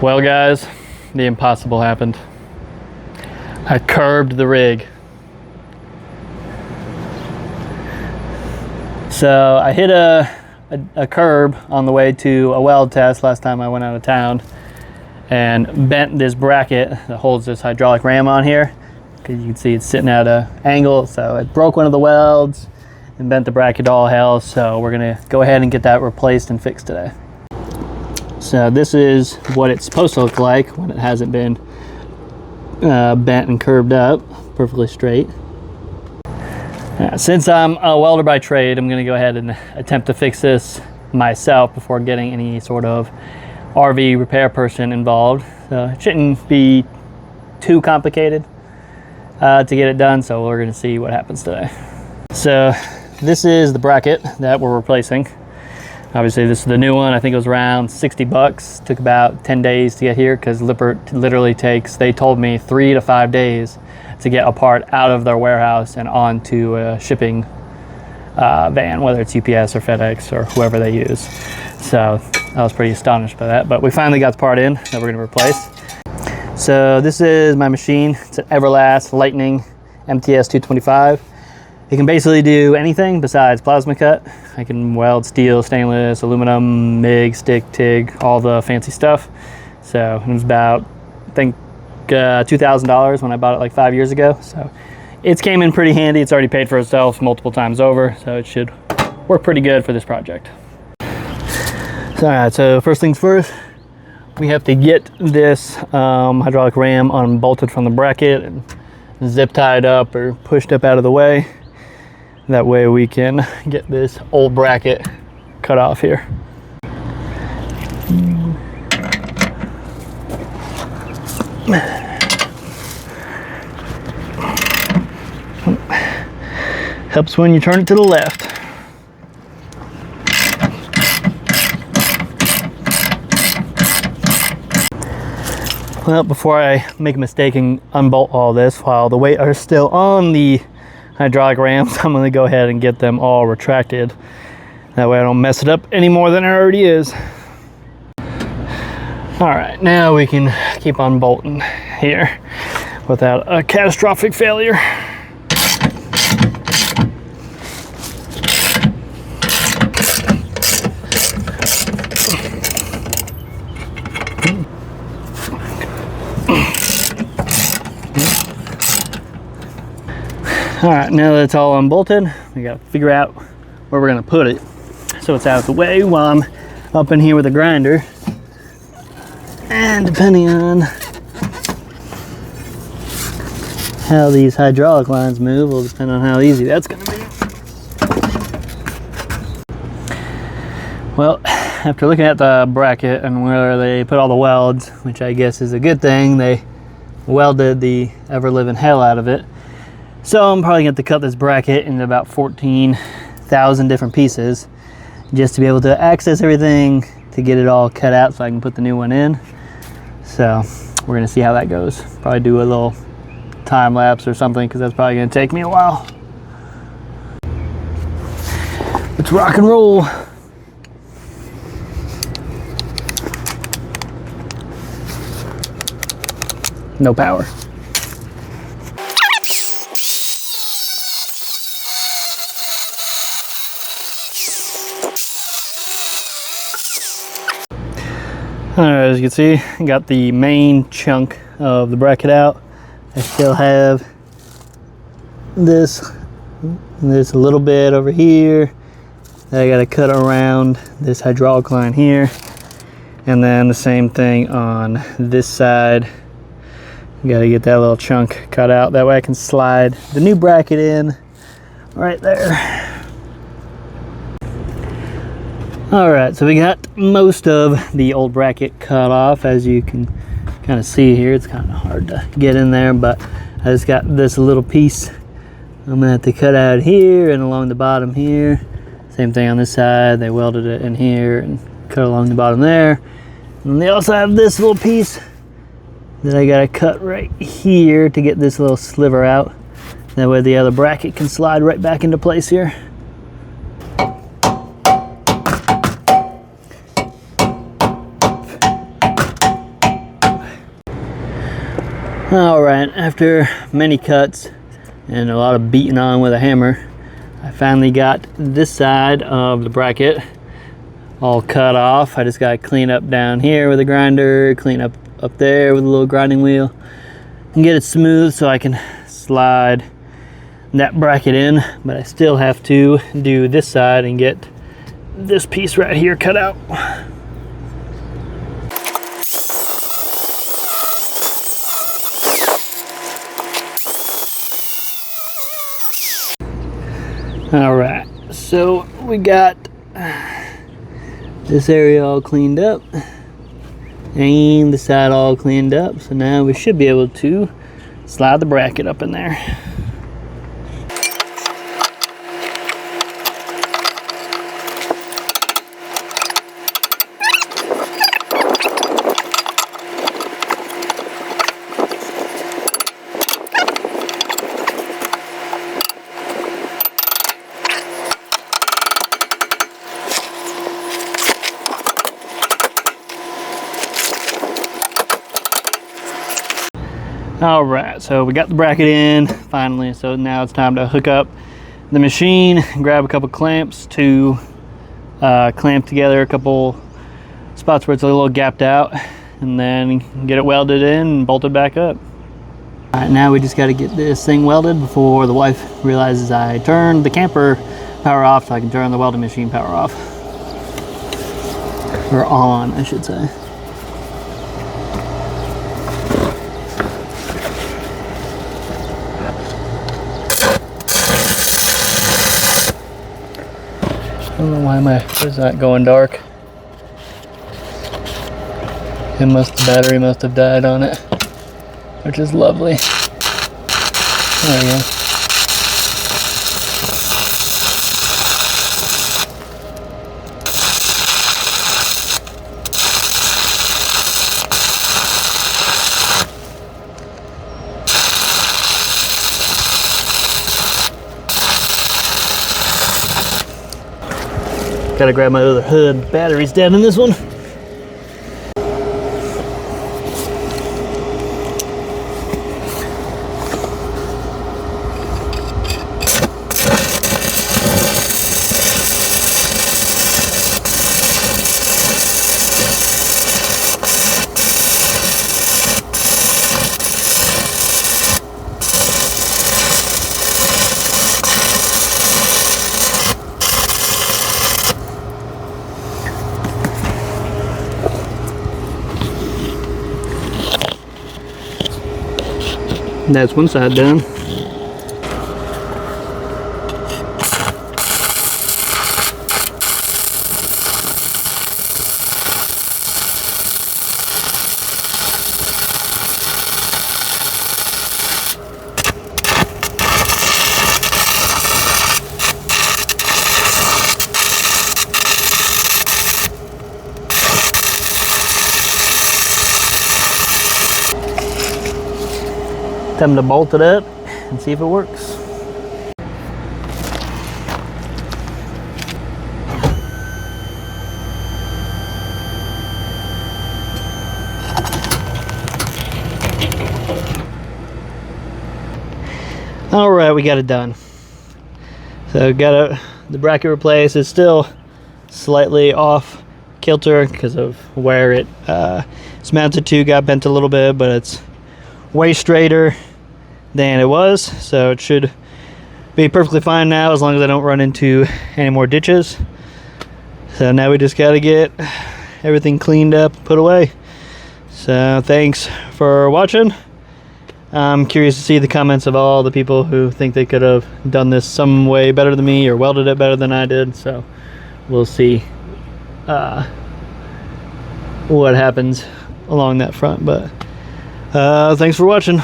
Well guys, the impossible happened. I curbed the rig. So I hit a curb on the way to a weld test last time I went out of town and bent this bracket that holds this hydraulic ram on here. Because you can see it's sitting at an angle, so it broke one of the welds and bent the bracket to all hell. So we're gonna go ahead and get that replaced and fixed today. So this is what it's supposed to look like when it hasn't been bent and curved up, perfectly straight. Since I'm a welder by trade, I'm gonna go ahead and attempt to fix this myself before getting any sort of RV repair person involved. So it shouldn't be too complicated to get it done, so we're gonna see what happens today. So this is the bracket that we're replacing. Obviously this is the new one. I think it was around 60 bucks. Took about 10 days to get here because Lippert literally takes, they told me, 3 to 5 days to get a part out of their warehouse and onto a shipping van, whether it's UPS or FedEx or whoever they use. So I was pretty astonished by that, but we finally got the part in that we're gonna replace. So this is my machine. It's an Everlast Lightning MTS 225. It can basically do anything besides plasma cut. I can weld steel, stainless, aluminum, MIG, stick, TIG, all the fancy stuff. So it was about, I think, $2,000 when I bought it like 5 years ago. So it's came in pretty handy. It's already paid for itself multiple times over, so it should work pretty good for this project. So, all right, so first things first, we have to get this hydraulic ram unbolted from the bracket and zip tied up or pushed up out of the way. That way we can get this old bracket cut off here. Helps when you turn it to the left. Well, before I make a mistake and unbolt all this, while the weight are still on the hydraulic rams, I'm going to go ahead and get them all retracted. That way I don't mess it up any more than it already is. All right, now we can keep on bolting here without a catastrophic failure. All right, now that it's all unbolted, we gotta figure out where we're gonna put it so it's out of the way while I'm up in here with a grinder. And depending on how these hydraulic lines move will depend on how easy that's gonna be. Well, after looking at the bracket and where they put all the welds, which I guess is a good thing, they welded the ever-living hell out of it. So I'm probably going to have to cut this bracket into about 14,000 different pieces just to be able to access everything to get it all cut out so I can put the new one in. So we're going to see how that goes. Probably do a little time lapse or something because that's probably going to take me a while. Let's rock and roll. No power. Alright, as you can see, I got the main chunk of the bracket out. I still have this a little bit over here that I got to cut around this hydraulic line here, and then the same thing on this side. Got to get that little chunk cut out, that way I can slide the new bracket in right there. Alright, so we got most of the old bracket cut off. As you can kind of see here, it's kind of hard to get in there, but I just got this little piece I'm gonna have to cut out here and along the bottom here. Same thing on this side, they welded it in here and cut along the bottom there. And they also have this little piece that I gotta cut right here to get this little sliver out. That way the other bracket can slide right back into place here. All right, after many cuts and a lot of beating on with a hammer, I finally got this side of the bracket all cut off. I just got to clean up down here with a grinder, clean up there with a little grinding wheel, and get it smooth so I can slide that bracket in. But I still have to do this side and get this piece right here cut out. All right, so we got this area all cleaned up and the side all cleaned up. So now we should be able to slide the bracket up in there. All right, so we got the bracket in finally. So now it's time to hook up the machine, grab a couple clamps to clamp together a couple spots where it's a little gapped out, and then get it welded in and bolted back up. All right, now we just got to get this thing welded before the wife realizes I turned the camper power off, so I can turn the welding machine power off. Or on, I should say. I don't know why my is not going dark. The battery must have died on it, which is lovely. There we go. Gotta grab my other hood. Battery's dead in this one. That's one side done. Time to bolt it up and see if it works. All right, we got it done. So got the bracket replaced. It's still slightly off kilter because of where it's mounted to. Got bent a little bit, but it's way straighter than it was, so it should be perfectly fine now as long as I don't run into any more ditches. So now we just got to get everything cleaned up, put away. So thanks for watching. I'm curious to see the comments of all the people who think they could have done this some way better than me or welded it better than I did. So we'll see what happens along that front. But thanks for watching.